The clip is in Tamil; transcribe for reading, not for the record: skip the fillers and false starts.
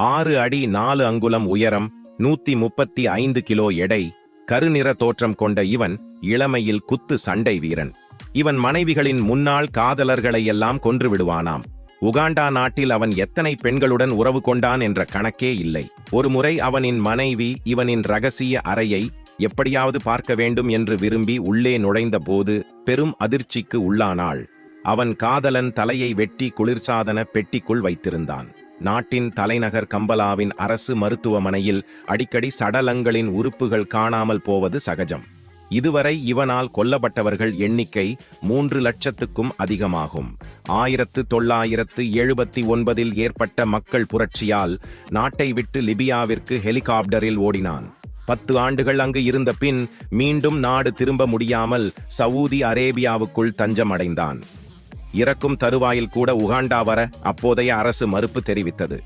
6 அடி 4 அங்குலம் உயரம், 135 கிலோ எடை, கருநிற தோற்றம் கொண்ட இவன் இளமையில் குத்து சண்டை வீரன். இவன் மனைவிகளின் முன்னாள் காதலர்களை எல்லாம் கொன்று விடுவானாம். உகாண்டா நாட்டில் அவன் எத்தனை பெண்களுடன் உறவு கொண்டான் என்ற கணக்கே இல்லை. ஒருமுறை அவனின் மனைவி இவனின் ரகசிய அறையை எப்படியாவது பார்க்க வேண்டும் என்று விரும்பி உள்ளே நுழைந்த போது பெரும் அதிர்ச்சிக்கு உள்ளானாள். அவன் காதலன் தலையை வெட்டி குளிர்சாதன பெட்டிக்குள் வைத்திருந்தான். நாட்டின் தலைநகர் கம்பலாவின் அரசு மருத்துவமனையில் அடிக்கடி சடலங்களின் உறுப்புகள் காணாமல் போவது சகஜம். இதுவரை இவனால் கொல்லப்பட்டவர்கள் எண்ணிக்கை 3 லட்சத்துக்கும் அதிகமாகும். 1979 ஏற்பட்ட மக்கள் புரட்சியால் நாட்டை விட்டு லிபியாவிற்கு ஹெலிகாப்டரில் ஓடினான். 10 ஆண்டுகள் அங்கு இருந்த பின் மீண்டும் நாடு திரும்ப முடியாமல் சவூதி அரேபியாவுக்குள் தஞ்சம் அடைந்தான். இறக்கும் தருவாயில் கூட உகாண்டா வர அப்போதைய அரசு மறுப்பு தெரிவித்தது.